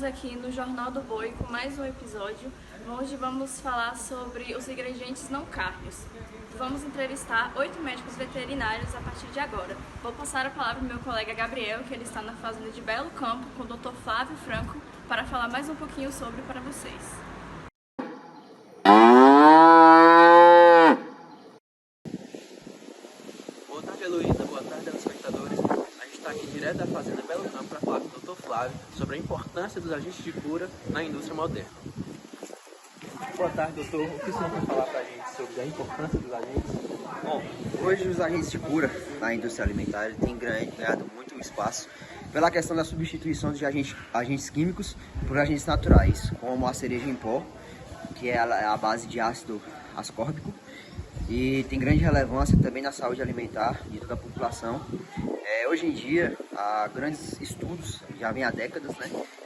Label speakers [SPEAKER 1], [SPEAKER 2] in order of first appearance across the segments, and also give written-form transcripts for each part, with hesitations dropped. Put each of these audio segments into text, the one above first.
[SPEAKER 1] estamos aqui no Jornal do Boi com mais um episódio. Hoje vamos falar sobre os ingredientes não cárneos. Vamos entrevistar 8 médicos veterinários a partir de agora. Vou passar a palavra ao meu colega Gabriel, que ele está na fazenda de Belo Campo, com o Dr. Flávio Franco, para falar mais um pouquinho sobre para vocês.
[SPEAKER 2] Boa tarde, Heloísa. Boa tarde, telespectadores. A gente está aqui direto da fazenda Belo Campo para falar com o Dr. Flávio sobre a importância dos agentes de cura na indústria moderna. Boa tarde, doutor. O que o senhor vai falar para a gente sobre a importância dos agentes?
[SPEAKER 3] Bom, hoje os agentes de cura na indústria alimentar têm ganhado muito espaço pela questão da substituição de agentes químicos por agentes naturais, como a cereja em pó, que é a base de ácido ascórbico, e tem grande relevância também na saúde alimentar de toda a população. Hoje em dia, há grandes estudos, já vem há décadas,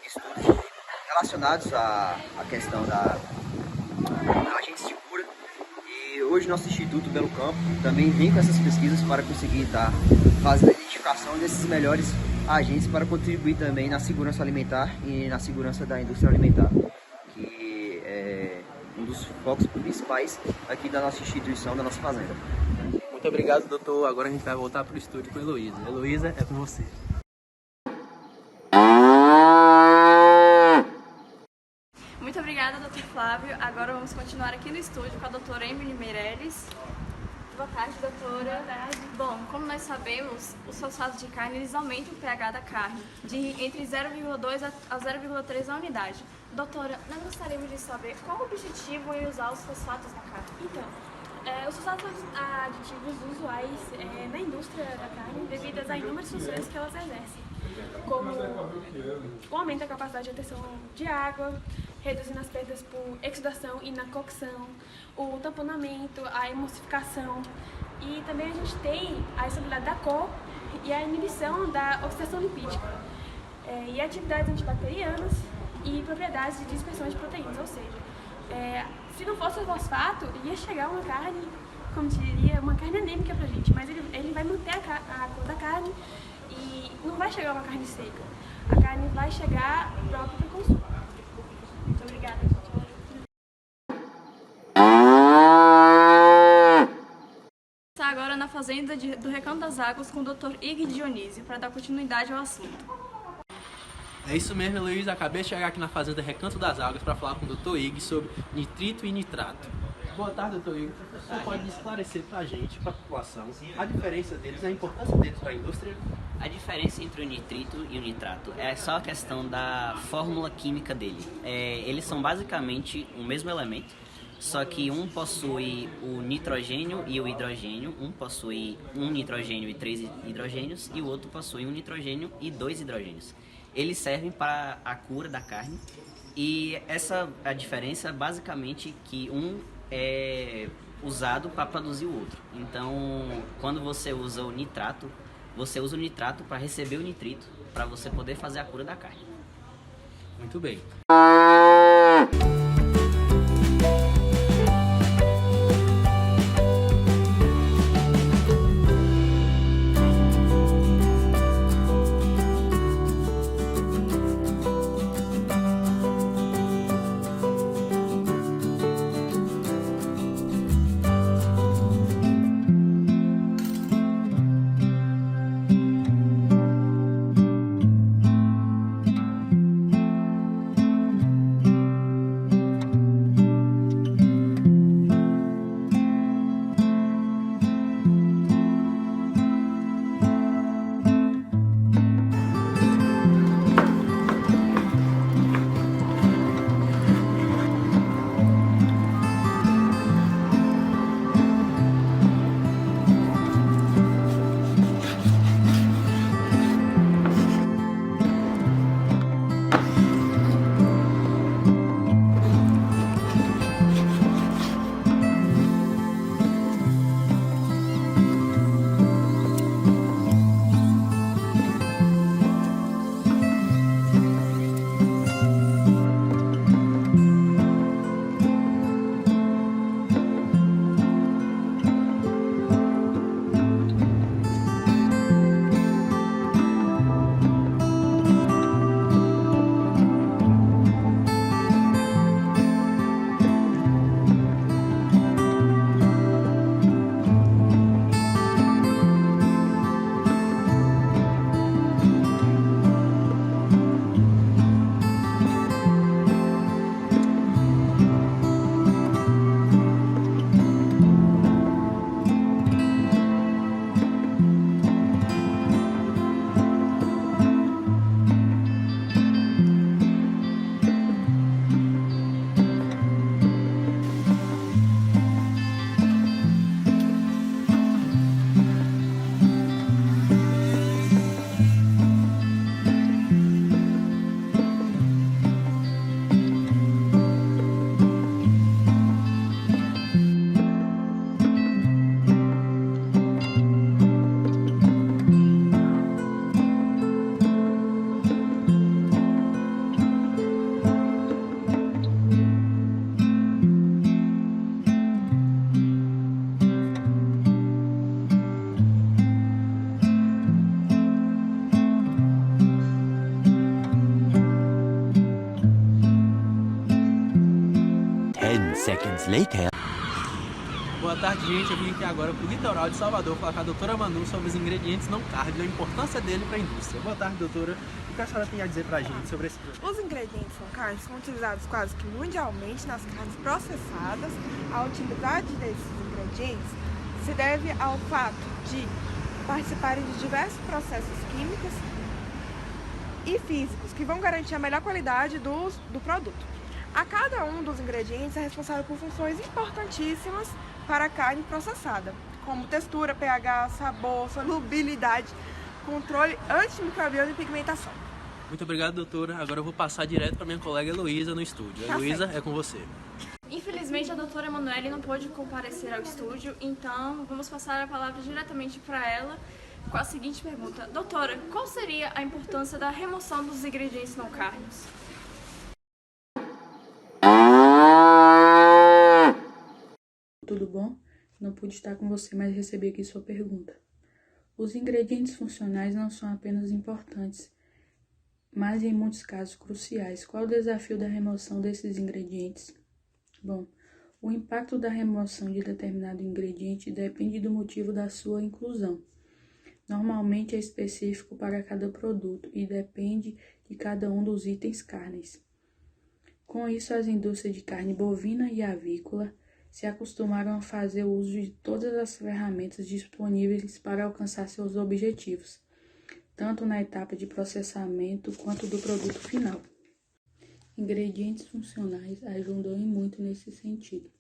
[SPEAKER 3] estudos relacionados à questão da agentes de cura, e hoje nosso Instituto Belo Campo também vem com essas pesquisas para conseguir estar fazendo a identificação desses melhores agentes para contribuir também na segurança alimentar e na segurança da indústria alimentar, que é um dos focos principais aqui da nossa instituição, da nossa fazenda.
[SPEAKER 2] Muito obrigado, doutor. Agora a gente vai voltar para o estúdio com a Heloísa. Heloísa, é com você.
[SPEAKER 1] Muito obrigada, Dr. Flávio. Agora vamos continuar aqui no estúdio com a doutora Emily Meirelles. Boa tarde, doutora. Boa tarde. Bom, como nós sabemos, os fosfatos de carne eles aumentam o pH da carne de entre 0,2 a 0,3 a unidade. Doutora, nós gostaríamos de saber qual o objetivo em usar os fosfatos na carne.
[SPEAKER 4] Então, os fosfatos aditivos usuais na indústria da carne devido a inúmeras funções que elas exercem, como o aumento da capacidade de retenção de água, reduzindo as perdas por exudação e na cocção, o tamponamento, a emulsificação, e também a gente tem a estabilidade da cor e a inibição da oxidação lipídica, e atividades antibacterianas e propriedades de dispersão de proteínas, ou seja, se não fosse o fosfato, ia chegar uma carne, como diria, uma carne anêmica pra gente, mas ele vai manter a cor da carne e não vai chegar uma carne seca. A carne vai chegar própria para o consumo. Muito obrigada, gente.
[SPEAKER 1] Está agora na fazenda do Recanto das Águas com o Dr. Ig Dionísio para dar continuidade ao assunto.
[SPEAKER 2] É isso mesmo, Heloísa. Acabei de chegar aqui na fazenda Recanto das Águas para falar com o Dr. Ig sobre nitrito e nitrato. Boa tarde, Dr. Ig. Você pode esclarecer para a gente, para a população, a diferença deles, a importância deles para a indústria?
[SPEAKER 5] A diferença entre o nitrito e o nitrato é só a questão da fórmula química dele. Eles são basicamente o mesmo elemento, só que um possui o nitrogênio e o hidrogênio, um possui um nitrogênio e 3 hidrogênios e o outro possui um nitrogênio e 2 hidrogênios. Eles servem para a cura da carne e a diferença basicamente que um é usado para produzir o outro. Então, quando você usa o nitrato para receber o nitrito, para você poder fazer a cura da carne.
[SPEAKER 2] Muito bem.
[SPEAKER 6] seconds later.
[SPEAKER 2] Boa tarde, gente. Eu vim aqui agora pro litoral de Salvador falar com a doutora Manu sobre os ingredientes não carne e a importância dele para a indústria. Boa tarde, doutora. O que a senhora tem a dizer pra gente sobre esse produto?
[SPEAKER 7] Os ingredientes não carnes são utilizados quase que mundialmente nas carnes processadas. A utilidade desses ingredientes se deve ao fato de participarem de diversos processos químicos e físicos que vão garantir a melhor qualidade do produto. A cada um dos ingredientes é responsável por funções importantíssimas para a carne processada, como textura, pH, sabor, solubilidade, controle antimicrobiano e pigmentação.
[SPEAKER 2] Muito obrigado, doutora. Agora eu vou passar direto para minha colega Heloísa no estúdio. Heloísa, é com você.
[SPEAKER 1] Infelizmente, a doutora Emanuele não pôde comparecer ao estúdio, então vamos passar a palavra diretamente para ela com a seguinte pergunta. Doutora, qual seria a importância da remoção dos ingredientes não carnes?
[SPEAKER 8] Tudo bom? Não pude estar com você, mas recebi aqui sua pergunta. Os ingredientes funcionais não são apenas importantes, mas em muitos casos cruciais. Qual o desafio da remoção desses ingredientes? Bom, o impacto da remoção de determinado ingrediente depende do motivo da sua inclusão. Normalmente é específico para cada produto e depende de cada um dos itens carnes. Com isso, as indústrias de carne bovina e avícola se acostumaram a fazer uso de todas as ferramentas disponíveis para alcançar seus objetivos, tanto na etapa de processamento quanto do produto final. Ingredientes funcionais ajudam em muito nesse sentido.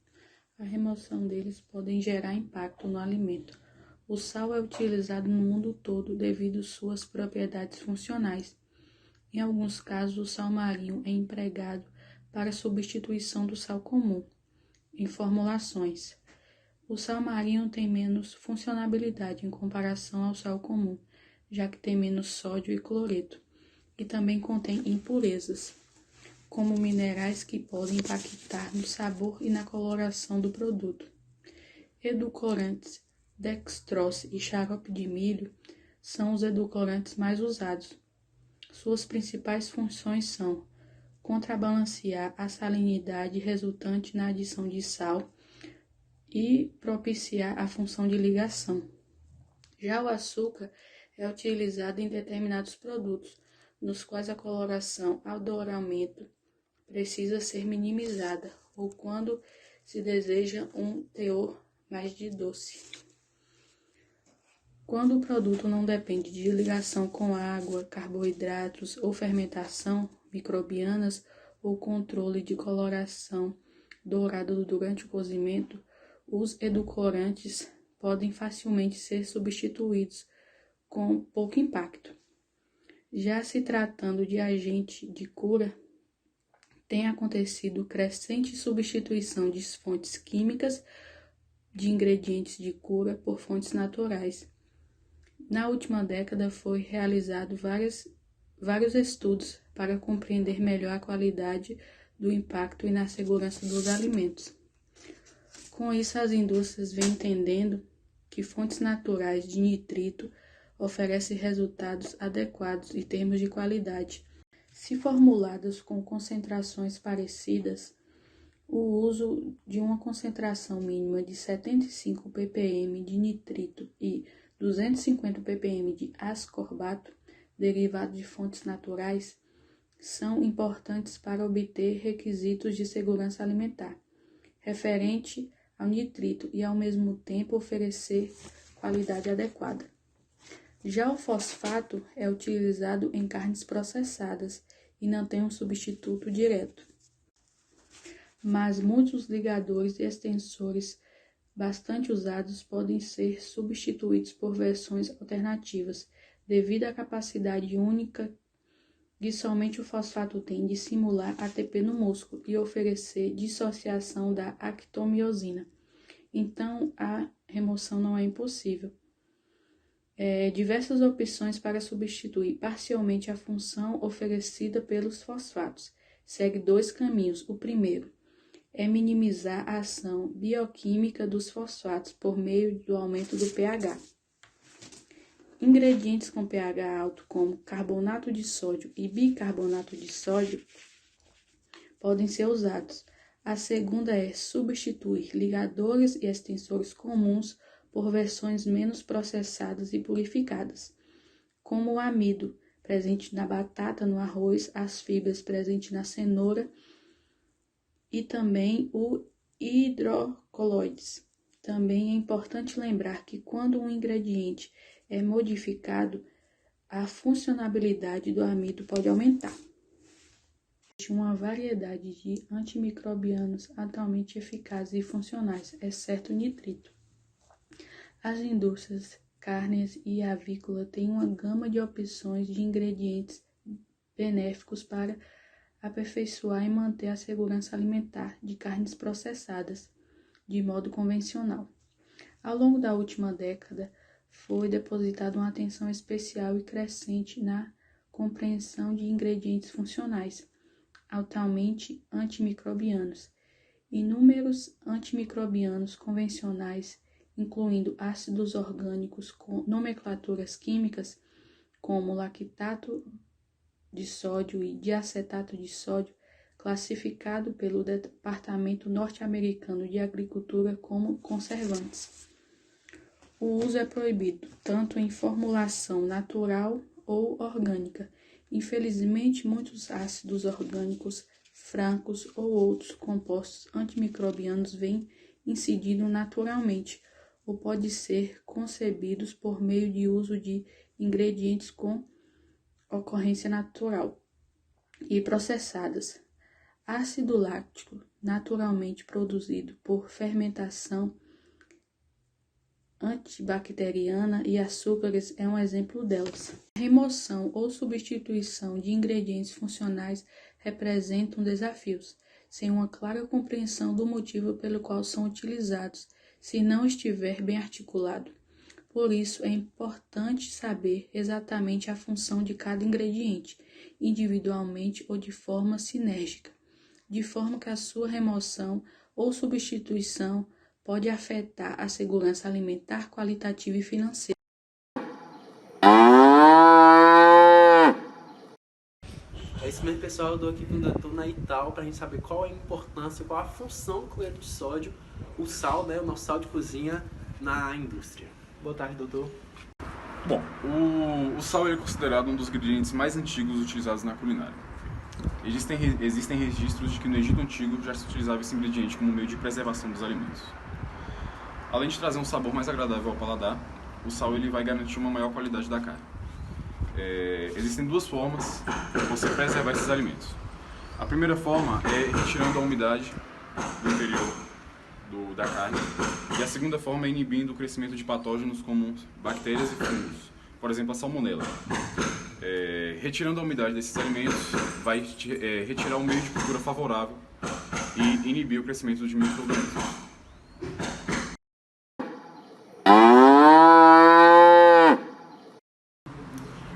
[SPEAKER 8] A remoção deles pode gerar impacto no alimento. O sal é utilizado no mundo todo devido às suas propriedades funcionais. Em alguns casos, o sal marinho é empregado para substituição do sal comum em formulações. O sal marinho tem menos funcionalidade em comparação ao sal comum, já que tem menos sódio e cloreto, e também contém impurezas, como minerais que podem impactar no sabor e na coloração do produto. Edulcorantes, dextrose e xarope de milho são os edulcorantes mais usados. Suas principais funções são contrabalancear a salinidade resultante na adição de sal e propiciar a função de ligação. Já o açúcar é utilizado em determinados produtos, nos quais a coloração ao douramento precisa ser minimizada, ou quando se deseja um teor mais de doce. Quando o produto não depende de ligação com água, carboidratos ou fermentação microbianas ou controle de coloração dourada durante o cozimento, os edulcorantes podem facilmente ser substituídos com pouco impacto. Já se tratando de agente de cura, tem acontecido crescente substituição de fontes químicas de ingredientes de cura por fontes naturais. Na última década foi realizado vários estudos para compreender melhor a qualidade do impacto e na segurança dos alimentos. Com isso, as indústrias vêm entendendo que fontes naturais de nitrito oferecem resultados adequados em termos de qualidade. Se formuladas com concentrações parecidas, o uso de uma concentração mínima de 75 ppm de nitrito e 250 ppm de ascorbato, derivado de fontes naturais, são importantes para obter requisitos de segurança alimentar, referente ao nitrito e, ao mesmo tempo, oferecer qualidade adequada. Já o fosfato é utilizado em carnes processadas e não tem um substituto direto. Mas muitos ligadores e extensores bastante usados podem ser substituídos por versões alternativas, devido à capacidade única que somente o fosfato tem de simular ATP no músculo e oferecer dissociação da actomiosina. Então, a remoção não é impossível. Diversas opções para substituir parcialmente a função oferecida pelos fosfatos. Segue dois caminhos. O primeiro é minimizar a ação bioquímica dos fosfatos por meio do aumento do pH. Ingredientes com pH alto, como carbonato de sódio e bicarbonato de sódio, podem ser usados. A segunda é substituir ligadores e extensores comuns por versões menos processadas e purificadas, como o amido, presente na batata, no arroz, as fibras presentes na cenoura e também o hidrocoloides. Também é importante lembrar que quando um ingrediente é modificado, a funcionalidade do amido pode aumentar. Existe uma variedade de antimicrobianos altamente eficazes e funcionais, exceto o nitrito. As indústrias cárneas e avícola têm uma gama de opções de ingredientes benéficos para aperfeiçoar e manter a segurança alimentar de carnes processadas de modo convencional. Ao longo da última década, foi depositada uma atenção especial e crescente na compreensão de ingredientes funcionais, altamente antimicrobianos. Inúmeros antimicrobianos convencionais, incluindo ácidos orgânicos com nomenclaturas químicas, como lactato de sódio e diacetato de sódio, classificado pelo Departamento Norte-Americano de Agricultura como conservantes. O uso é proibido, tanto em formulação natural ou orgânica. Infelizmente, muitos ácidos orgânicos francos ou outros compostos antimicrobianos vêm incidindo naturalmente ou podem ser concebidos por meio de uso de ingredientes com ocorrência natural e processadas. Ácido láctico, naturalmente produzido por fermentação antibacteriana e açúcares é um exemplo delas. A remoção ou substituição de ingredientes funcionais representam desafios, sem uma clara compreensão do motivo pelo qual são utilizados, se não estiver bem articulado. Por isso, é importante saber exatamente a função de cada ingrediente, individualmente ou de forma sinérgica, de forma que a sua remoção ou substituição pode afetar a segurança alimentar, qualitativa e financeira.
[SPEAKER 2] É isso mesmo, pessoal. Eu dou aqui com o doutor Naital para a gente saber qual é a importância, qual a função do cloreto de sódio, o sal, né, o nosso sal de cozinha na indústria. Boa tarde, doutor.
[SPEAKER 6] Bom, o sal é considerado um dos ingredientes mais antigos utilizados na culinária. Existem registros de que no Egito Antigo já se utilizava esse ingrediente como meio de preservação dos alimentos. Além de trazer um sabor mais agradável ao paladar, o sal ele vai garantir uma maior qualidade da carne. Existem duas formas de você preservar esses alimentos. A primeira forma é retirando a umidade do interior da carne, e a segunda forma é inibindo o crescimento de patógenos como bactérias e fungos, por exemplo a salmonela. Retirando a umidade desses alimentos vai retirar um meio de cultura favorável e inibir o crescimento de micro-organismos.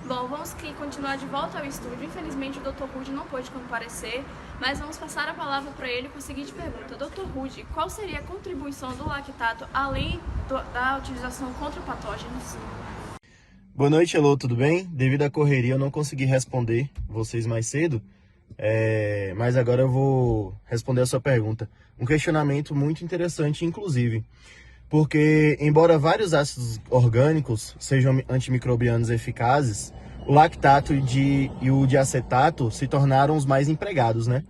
[SPEAKER 1] Bom, vamos continuar de volta ao estúdio. Infelizmente o Dr. Rude não pôde comparecer, mas vamos passar a palavra para ele com a seguinte pergunta. Dr. Rude, qual seria a contribuição do lactato além da utilização contra patógenos?
[SPEAKER 9] Boa noite, Elô, tudo bem? Devido à correria eu não consegui responder vocês mais cedo, mas agora eu vou responder a sua pergunta. Um questionamento muito interessante, inclusive, porque embora vários ácidos orgânicos sejam antimicrobianos eficazes, o lactato e o diacetato se tornaram os mais empregados, né?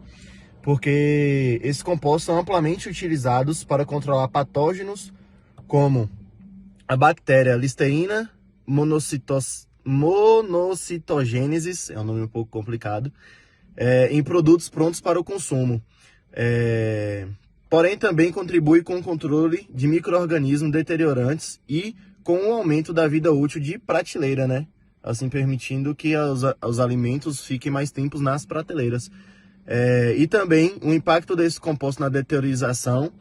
[SPEAKER 9] Porque esses compostos são amplamente utilizados para controlar patógenos como a bactéria Listeria monocitogênesis, é um nome um pouco complicado, em produtos prontos para o consumo. Porém, também contribui com o controle de micro-organismos deteriorantes e com o aumento da vida útil de prateleira, né? Assim permitindo que os alimentos fiquem mais tempos nas prateleiras. E também o impacto desse composto na deteriorização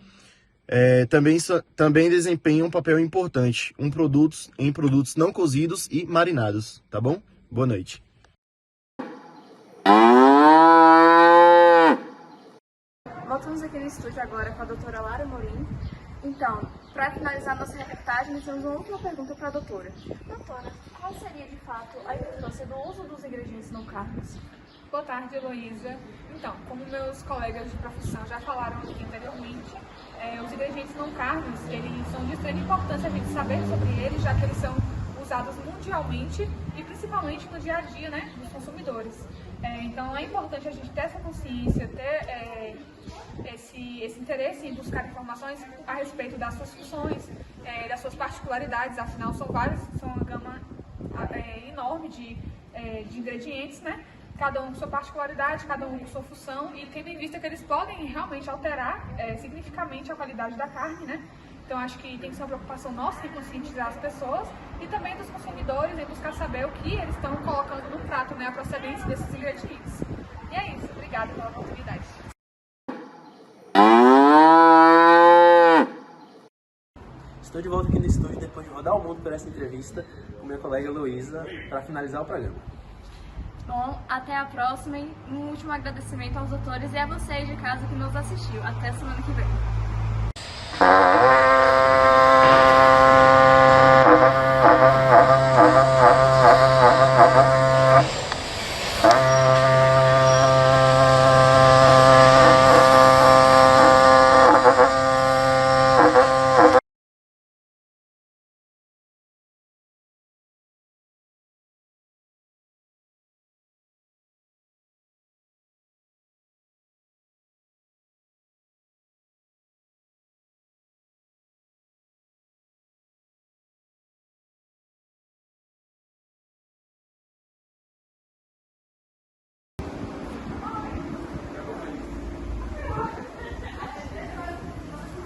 [SPEAKER 9] também desempenha um papel importante em produtos não cozidos e marinados, tá bom? Boa noite.
[SPEAKER 1] Voltamos aqui no estúdio agora com a doutora Lara Morim. Então, para finalizar nossa reportagem, nós temos uma última pergunta para a doutora. Doutora, qual seria de fato a importância do uso dos ingredientes não carnes?
[SPEAKER 10] Boa tarde, Heloísa. Então, como meus colegas de profissão já falaram aqui anteriormente, os ingredientes não carnes, eles são de extrema importância a gente saber sobre eles, já que eles são usados mundialmente e principalmente no dia a dia, né, dos consumidores. Então é importante a gente ter essa consciência, ter esse interesse em buscar informações a respeito das suas funções, das suas particularidades, afinal são uma gama enorme de ingredientes, né? Cada um com sua particularidade, cada um com sua função, e tendo em vista que eles podem realmente alterar significativamente a qualidade da carne, né? Então acho que tem que ser uma preocupação nossa em conscientizar as pessoas e também dos consumidores em buscar saber o que eles estão colocando no prato, né? A procedência desses ingredientes. E é isso, obrigada pela oportunidade.
[SPEAKER 2] Estou de volta aqui no estúdio depois de rodar o mundo por essa entrevista com minha colega Heloísa para finalizar o programa.
[SPEAKER 1] Bom, até a próxima e um último agradecimento aos doutores e a vocês de casa que nos assistiu. Até semana que vem.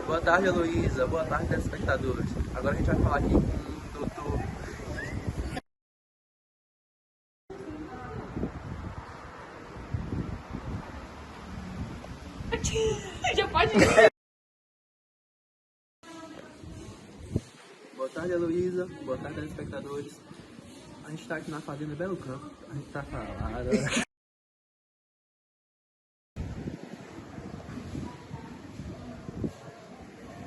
[SPEAKER 2] Boa tarde, Heloísa. Boa tarde, telespectadores. Agora a gente vai falar aqui com o doutor...
[SPEAKER 10] Já pode
[SPEAKER 2] Boa tarde, Heloísa. Boa tarde, telespectadores. A gente está aqui na Fazenda Belo Campo. A gente tá falando...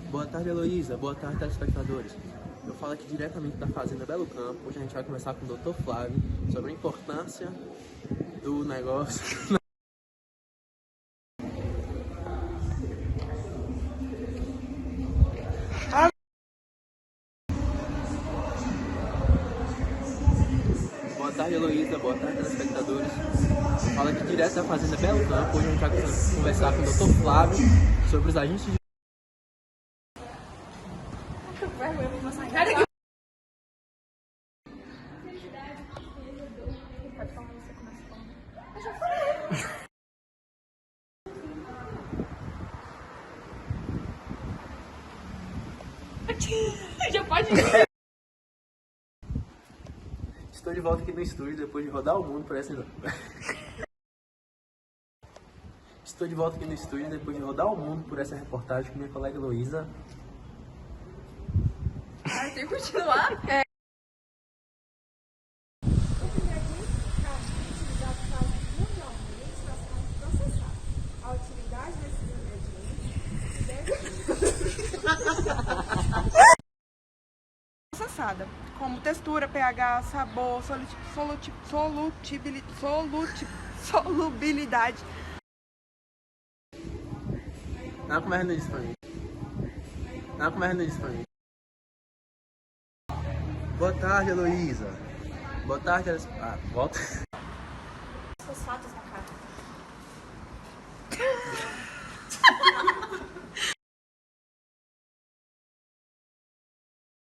[SPEAKER 2] Boa tarde, Heloísa. Boa tarde, telespectadores. Eu falo aqui diretamente da Fazenda Belo Campo. Hoje a gente vai conversar com o Dr. Flávio sobre a importância do negócio... Boa tarde, Heloísa. Boa tarde, telespectadores. Eu falo aqui direto da Fazenda Belo Campo. Hoje a gente vai conversar com o Dr. Flávio sobre os agentes de...
[SPEAKER 10] Já pode
[SPEAKER 2] Estou de volta aqui no estúdio depois de rodar o mundo por essa... Estou de volta aqui no estúdio depois de rodar o mundo por essa reportagem com minha colega Heloísa.
[SPEAKER 1] Tem que continuar?
[SPEAKER 7] A utilidade desses ingredientes processada, como textura, pH, sabor, solubilidade.
[SPEAKER 2] Não começa nisso pra mim. Não começa nisso pra mim. Boa tarde, Heloísa. Boa tarde, volta.